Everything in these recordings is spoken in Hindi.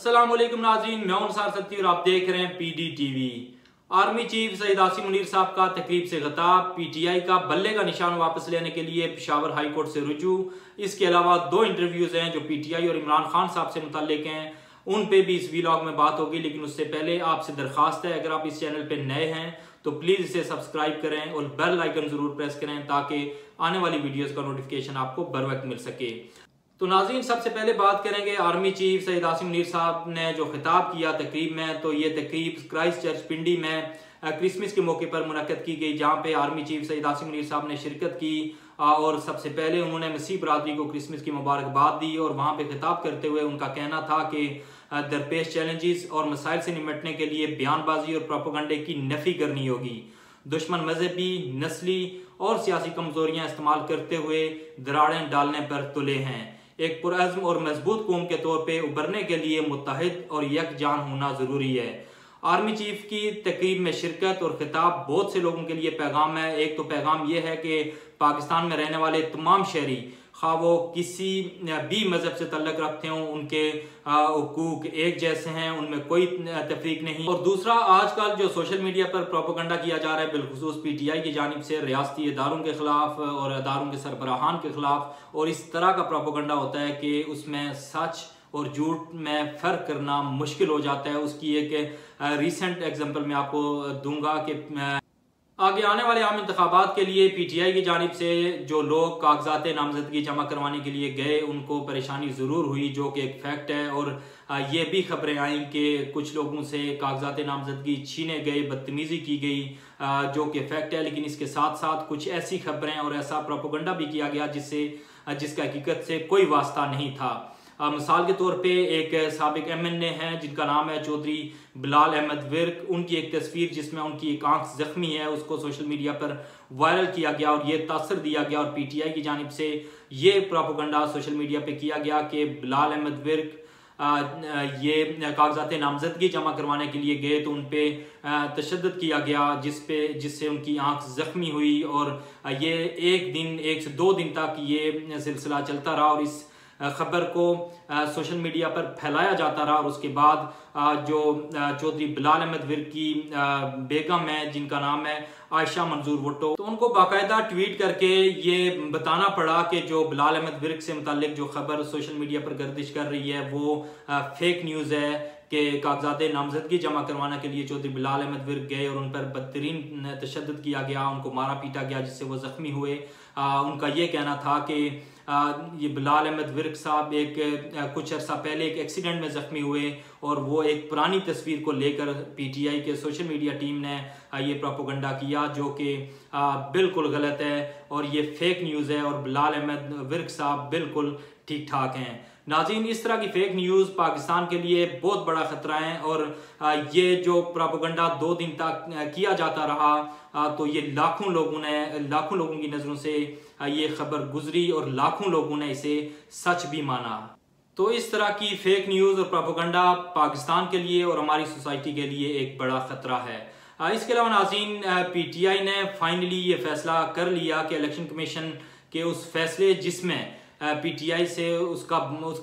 अस्सलाम वालेकुम नाज़रीन, मैं अंसार सत्ती और आप देख रहे हैं PDTV। Army chief Syed Asim Munir साहब का तकरीब से खिताब, PTI का बल्ले का निशान वापस लेने के लिए पेशावर हाई कोर्ट से रुजू। इसके अलावा दो इंटरव्यूज हैं जो PTI और इमरान खान साहब से मुताल्लिक हैं, उन पे भी इस व्लॉग में बात होगी। लेकिन उससे पहले आपसे दरख्वास्त है, अगर आप इस चैनल पे नए हैं तो प्लीज़ इसे सब्सक्राइब करें और बेल आइकन ज़रूर प्रेस करें ताकि आने वाली वीडियोज़ का नोटिफिकेशन आपको बर वक्त मिल सके। तो नाज़रीन, सबसे पहले बात करेंगे आर्मी चीफ सईद आसिम मुनीर साहब ने जो खिताब किया तकरीब में। तो ये तकरीब क्राइस्ट चर्च पिंडी में क्रिसमस के मौके पर मुनक्कद की गई, जहाँ पे आर्मी चीफ सईद आसिम मुनीर साहब ने शिरकत की और सबसे पहले उन्होंने मसीह बरादरी को क्रिसमस की मुबारकबाद दी। और वहाँ पे खिताब करते हुए उनका कहना था कि दरपेश चैलेंजेस और मसाइल से निपटने के लिए बयानबाजी और प्रोपेगेंडे की नफ़ी करनी होगी। दुश्मन मजहबी, नस्ली और सियासी कमजोरियां इस्तेमाल करते हुए दरारें डालने पर तुले हैं। एक पुरअज़्म और मजबूत कौम के तौर पे उभरने के लिए मुत्तहिद और यकजान होना ज़रूरी है। आर्मी चीफ की तकरीब में शिरकत और खिताब बहुत से लोगों के लिए पैगाम है। एक तो पैगाम यह है कि पाकिस्तान में रहने वाले तमाम शहरी, खा वो किसी भी मजहब से तल्लुक़ रखते हों, उनके हुकूक एक जैसे हैं, उनमें कोई तफरीक नहीं। और दूसरा, आजकल जो सोशल मीडिया पर प्रोपेगेंडा किया जा रहा है बिलखुसूस PTI की जानिब से रियासती इदारों के खिलाफ और इदारों के सरबराहान के खिलाफ, और इस तरह का प्रोपेगेंडा होता है कि उसमें सच और झूठ में फ़र्क करना मुश्किल हो जाता है। उसकी एक रिसेंट एग्जाम्पल मैं आपको दूंगा कि आगे आने वाले आम इंतखाबात के लिए PTI की जानिब से जो लोग कागजात नामजदगी जमा करवाने के लिए गए उनको परेशानी ज़रूर हुई, जो कि एक फैक्ट है। और ये भी खबरें आई कि कुछ लोगों से कागजात नामजदगी छीने गए, बदतमीज़ी की गई, जो कि फैक्ट है। लेकिन इसके साथ साथ कुछ ऐसी खबरें और ऐसा प्रोपेगेंडा भी किया गया जिसका हकीकत से कोई वास्ता नहीं था। मिसाल के तौर पे एक साबिक MNA हैं जिनका नाम है चौधरी बिलाल अहमद विर्क। उनकी एक तस्वीर जिसमें उनकी एक आंख जख्मी है उसको सोशल मीडिया पर वायरल किया गया और ये तासर दिया गया। और PTI की जानिब से ये प्रोपेगेंडा सोशल मीडिया पे किया गया कि बिलाल अहमद विर्क ये कागजात नामजदगी जमा करवाने के लिए गए तो उन पर तशद्दुद किया गया जिससे उनकी आंख जख्मी हुई। और ये एक से दो दिन तक ये सिलसिला चलता रहा और इस खबर को सोशल मीडिया पर फैलाया जाता रहा। और उसके बाद जो चौधरी बिलाल अहमद विर्क की बेगम है जिनका नाम है आयशा मंजूर भुट्टो, तो उनको बाकायदा ट्वीट करके ये बताना पड़ा कि जो बिलाल अहमद विर्क से मुताल्लिक जो खबर सोशल मीडिया पर गर्दिश कर रही है वो फेक न्यूज़ है कि कागजात नामजदगी जमा करवाने के लिए चौधरी बिलाल अहमद विर्क गए और उन पर बदतरीन तशद्दुद किया गया, उनको मारा पीटा गया जिससे वो ज़ख्मी हुए। उनका ये कहना था कि ये बिलाल अहमद विर्क साहब कुछ अर्सा पहले एक एक्सीडेंट में ज़ख्मी हुए और वो एक पुरानी तस्वीर को लेकर PTI के सोशल मीडिया टीम ने ये प्रोपेगेंडा किया, जो कि बिल्कुल गलत है और ये फेक न्यूज़ है। और बिलाल अहमद विर्क साहब बिल्कुल ठीक ठाक हैं। नाज़रीन, इस तरह की फेक न्यूज़ पाकिस्तान के लिए बहुत बड़ा ख़तरा है। और ये जो प्रोपेगेंडा 2 दिन तक किया जाता रहा तो ये लाखों लोगों की नज़रों से ये खबर गुजरी और लाखों लोगों ने इसे सच भी माना। तो इस तरह की फेक न्यूज़ और प्रोपेगेंडा पाकिस्तान के लिए और हमारी सोसाइटी के लिए एक बड़ा ख़तरा है। इसके अलावा नाज़रीन, PTI ने फाइनली ये फैसला कर लिया कि इलेक्शन कमीशन के उस फैसले जिसमें PTI से उसका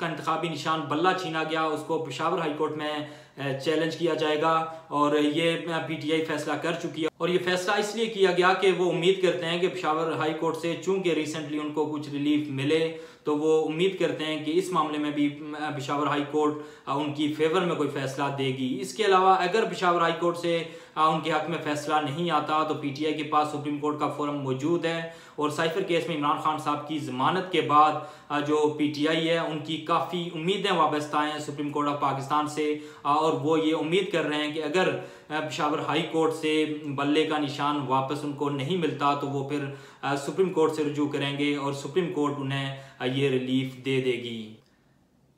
इंतखाबी निशान बल्ला छीना गया उसको पेशावर हाई कोर्ट में चैलेंज किया जाएगा। और ये PTI फैसला कर चुकी है और ये फैसला इसलिए किया गया कि वो उम्मीद करते हैं कि पेशावर हाई कोर्ट से चूंकि रिसेंटली उनको कुछ रिलीफ मिले तो वो उम्मीद करते हैं कि इस मामले में भी पेशावर हाई कोर्ट उनकी फेवर में कोई फैसला देगी। इसके अलावा अगर पेशावर हाई कोर्ट से उनके हक में फैसला नहीं आता तो PTI के पास सुप्रीम कोर्ट का फोरम मौजूद है। और साइफर केस में इमरान खान साहब की ज़मानत के बाद जो PTI है उनकी काफ़ी उम्मीदें वाबस्ता हैं सुप्रीम कोर्ट ऑफ पाकिस्तान से। और वो ये उम्मीद कर रहे हैं कि अगर पेशावर हाई कोर्ट से बल्ले का निशान वापस उनको नहीं मिलता तो वो फिर सुप्रीम कोर्ट से रुजू करेंगे और सुप्रीम कोर्ट उन्हें ये रिलीफ दे देगी।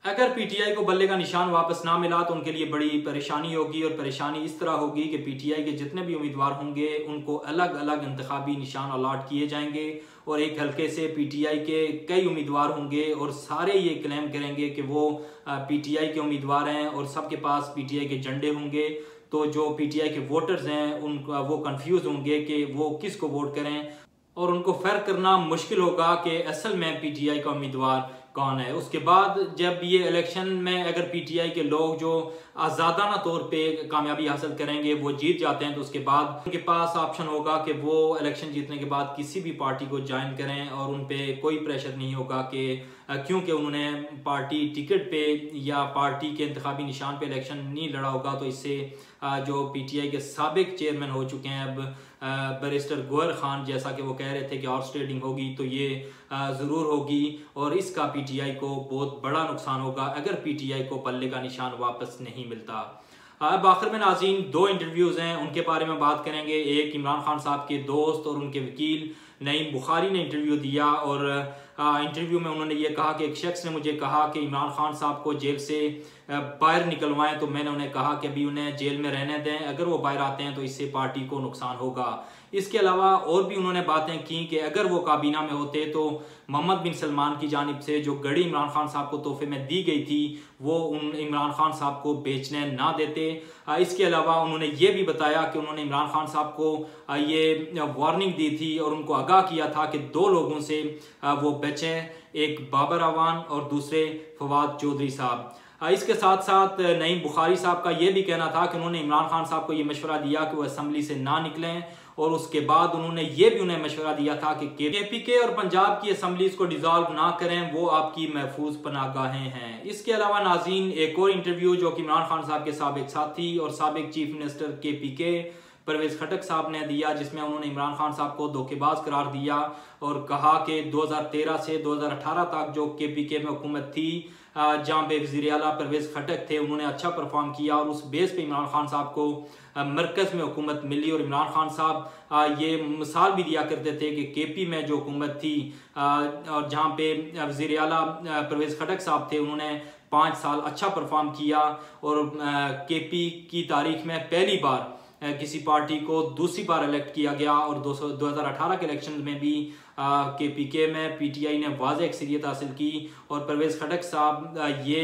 अगर PTI को बल्ले का निशान वापस ना मिला तो उनके लिए बड़ी परेशानी होगी। और परेशानी इस तरह होगी कि PTI के जितने भी उम्मीदवार होंगे उनको अलग अलग इंतखाबी निशान अलॉट किए जाएंगे और एक हल्के से PTI के कई उम्मीदवार होंगे और सारे ये क्लेम करेंगे कि वो PTI के उम्मीदवार हैं और सबके पास PTI के झंडे होंगे। तो जो PTI के वोटर्स हैं वो कंफ्यूज होंगे कि वो किसको वोट करें और उनको फ़र्क करना मुश्किल होगा कि असल में PTI का उम्मीदवार कौन है। उसके बाद जब ये इलेक्शन में अगर पीटीआई के लोग जो आज़ादाना तौर पे कामयाबी हासिल करेंगे, वो जीत जाते हैं, तो उसके बाद उनके पास ऑप्शन होगा कि वो इलेक्शन जीतने के बाद किसी भी पार्टी को ज्वाइन करें और उन पे कोई प्रेशर नहीं होगा कि क्योंकि उन्होंने पार्टी टिकट पे या पार्टी के इंतखाबी निशान पे इलेक्शन नहीं लड़ा होगा। तो इससे जो पीटीआई के साबिक चेयरमैन हो चुके हैं अब बैरिस्टर गौहर खान, जैसा कि वो कह रहे थे कि हॉर्स ट्रेडिंग होगी, तो ये ज़रूर होगी और इसका पीटीआई को बहुत बड़ा नुकसान होगा अगर पीटीआई को पल्ले का निशान वापस नहीं मिलता। अब आखिर में नाज़रीन 2 इंटरव्यूज़ हैं, उनके बारे में बात करेंगे। एक इमरान खान साहब के दोस्त और उनके वकील नईम बुखारी ने इंटरव्यू दिया और इंटरव्यू में उन्होंने ये कहा कि एक शख्स ने मुझे कहा कि इमरान खान साहब को जेल से बाहर निकलवाएं, तो मैंने उन्हें कहा कि अभी उन्हें जेल में रहने दें, अगर वो बाहर आते हैं तो इससे पार्टी को नुकसान होगा। इसके अलावा और भी उन्होंने बातें की कि अगर वो काबीना में होते तो मोहम्मद बिन सलमान की जानिब से जो घड़ी इमरान खान साहब को तोहफे में दी गई थी वो इमरान खान साहब को बेचने ना देते। इसके अलावा उन्होंने ये भी बताया कि उन्होंने इमरान खान साहब को ये वार्निंग दी थी और उनको आगाह किया था कि 2 लोगों से वो बचें, एक बाबर अवान और दूसरे फवाद चौधरी साहब। इसके साथ साथ नईम बुखारी साहब का ये भी कहना था कि उन्होंने इमरान खान साहब को ये मशवरा दिया कि वो असम्बली से ना निकलें और उसके बाद उन्होंने ये भी उन्हें मशवरा दिया था कि केपीके और पंजाब की असम्बलीज को डिसॉल्व ना करें, वो आपकी महफूज पनाहगाहें हैं। इसके अलावा नाज़रीन एक और इंटरव्यू जो कि इमरान खान साहब के साबिक साथी और साबिक चीफ मिनिस्टर केपीके परवेज खटक साहब ने दिया, जिसमें उन्होंने इमरान खान साहब को धोखेबाज करार दिया और कहा कि 2013 से 2018 तक जो केपीके में हुकूमत थी जहाँ पे वज़ीर आला परवेज खटक थे, उन्होंने अच्छा परफॉर्म किया और उस बेस पे इमरान खान साहब को मरकज़ में हुकूमत मिली। और इमरान खान साहब ये मिसाल भी दिया करते थे कि केपी में जो हुकूमत थी और जहाँ पे वज़ीर आला परवेज खटक साहब थे, उन्होंने 5 साल अच्छा परफॉर्म किया और केपी की तारीख में पहली बार किसी पार्टी को दूसरी बार इलेक्ट किया गया और 2018 के इलेक्शन में भी केपीके में पीटीआई ने वाज़ेह अक्सरियत हासिल की। और परवेज खटक साहब ये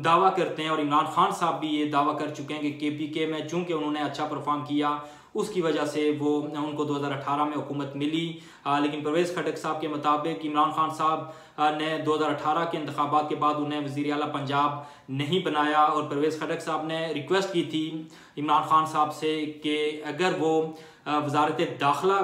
दावा करते हैं और इमरान खान साहब भी ये दावा कर चुके हैं कि केपीके में चूंकि उन्होंने अच्छा परफॉर्म किया उसकी वजह से वो उनको 2018 में हुकूमत मिली। लेकिन परवेज खटक साहब के मुताबिक इमरान खान साहब ने 2018 के इंतखाबात के बाद उन्हें वज़ीर आला पंजाब नहीं बनाया और परवेज खटक साहब ने रिक्वेस्ट की थी इमरान खान साहब से कि अगर वो वजारत दाखिला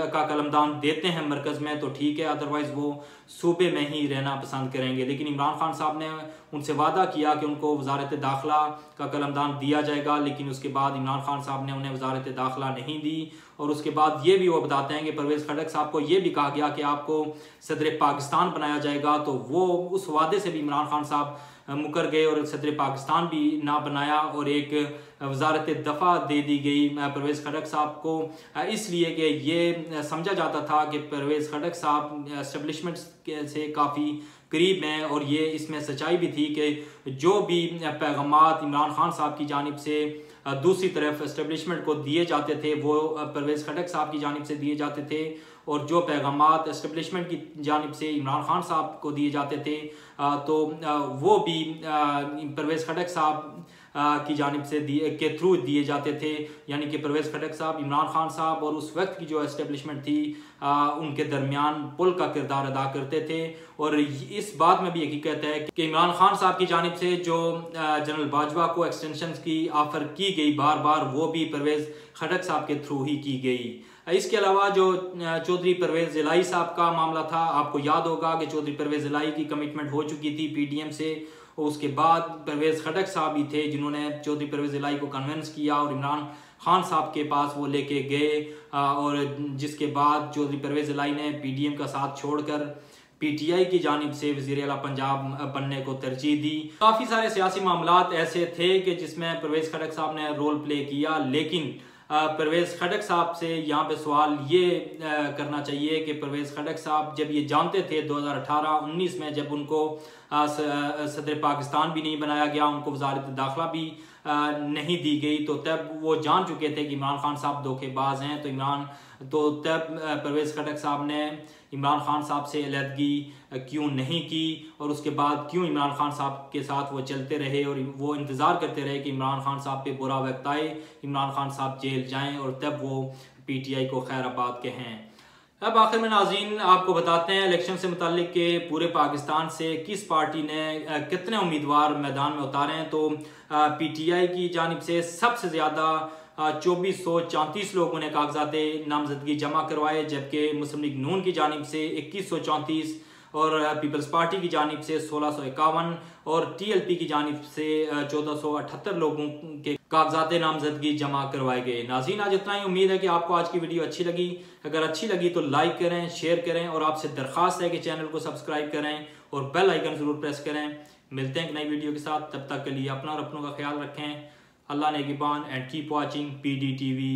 का कलमदान देते हैं मरकज़ में तो ठीक है, अदरवाइज़ वो सूबे में ही रहना पसंद करेंगे। लेकिन इमरान खान साहब ने उनसे वादा किया कि उनको वजारत दाखिला का कलमदान दिया जाएगा, लेकिन उसके बाद इमरान खान साहब ने उन्हें वजारत दाखिला नहीं दी। और उसके बाद ये भी वो बताते हैं कि परवेज खटक साहब को ये भी कहा गया कि आपको सदर पाकिस्तान बनाया जाएगा, तो वो उस वादे से भी इमरान खान साहब मुकर गए और सदर पाकिस्तान भी ना बनाया और एक वजारत दफ़ा दे दी गई परवेज खटक साहब को, इसलिए कि ये समझा जाता था कि परवेज खटक साहब एस्टेब्लिशमेंट से काफ़ी करीब हैं। और ये इसमें सच्चाई भी थी कि जो भी पैगामात इमरान खान साहब की जानिब से दूसरी तरफ एस्टेब्लिशमेंट को दिए जाते थे वो परवेज खटक साहब की जानिब से दिए जाते थे और जो पैगामात एस्टेब्लिशमेंट की जानिब से इमरान खान साहब को दिए जाते थे तो वो भी परवेज खटक साहब की जानिब से के थ्रू दिए जाते थे। यानी कि परवेज खटक साहब इमरान खान साहब और उस वक्त की जो एस्टेब्लिशमेंट थी उनके दरमियान पुल का किरदार अदा करते थे। और इस बात में भी हकीकत है कि इमरान खान साहब की जानिब से जो जनरल बाजवा को एक्सटेंशन की ऑफर की गई बार बार, वो भी परवेज खटक साहब के थ्रू ही की गई। इसके अलावा जो चौधरी परवेज इलाही साहब का मामला था, आपको याद होगा कि चौधरी परवेज इलाही की कमिटमेंट हो चुकी थी पीडीएम से और उसके बाद परवेज खटक साहब ही थे जिन्होंने चौधरी परवेज इलाही को कन्विंस किया और इमरान खान साहब के पास वो लेके गए और जिसके बाद चौधरी परवेज इलाही ने पीडीएम का साथ छोड़कर पीटीआई की जानिब से वज़ीर आला पंजाब बनने को तरजीह दी। काफ़ी सारे सियासी मामलात ऐसे थे कि जिसमें परवेज खटक साहब ने रोल प्ले किया, लेकिन परवेज खटक साहब से यहाँ पे सवाल ये करना चाहिए कि परवेज खटक साहब जब ये जानते थे 2018-19 में जब उनको सदर पाकिस्तान भी नहीं बनाया गया, उनको वजारत दाखिला भी नहीं दी गई, तो तब वो जान चुके थे कि इमरान खान साहब धोखेबाज हैं। तो तब परवेज खटक साहब ने इमरान खान साहब से अलहदगी क्यों नहीं की और उसके बाद क्यों इमरान खान साहब के साथ वो चलते रहे और वो इंतज़ार करते रहे कि इमरान खान साहब पे बुरा वक्त आए, इमरान खान साहब जेल जाएं और तब वो पीटीआई को खैराबाद कहें। अब आखिर में नाज़रीन आपको बताते हैं इलेक्शन से मुतालिक के पूरे पाकिस्तान से किस पार्टी ने कितने उम्मीदवार मैदान में उतारे हैं। तो PTI की जानिब से सबसे ज़्यादा 2434 लोगों ने कागजात नामजदगी जमा करवाए, जबकि मुस्लिम लीग नून की जानिब से 2134 और पीपल्स पार्टी की जानिब से 1651 और TLP की जानिब से 1478 लोगों के कागजात नामजदगी जमा करवाए गए। नाज़रीन आज इतना ही। उम्मीद है कि आपको आज की वीडियो अच्छी लगी। अगर अच्छी लगी तो लाइक करें, शेयर करें और आपसे दरख्वास्त है कि चैनल को सब्सक्राइब करें और बेल आइकन ज़रूर प्रेस करें। मिलते हैं एक नई वीडियो के साथ, तब तक के लिए अपना और अपनों का ख्याल रखें। अल्लाह नेगेबान and keep watching PD TV।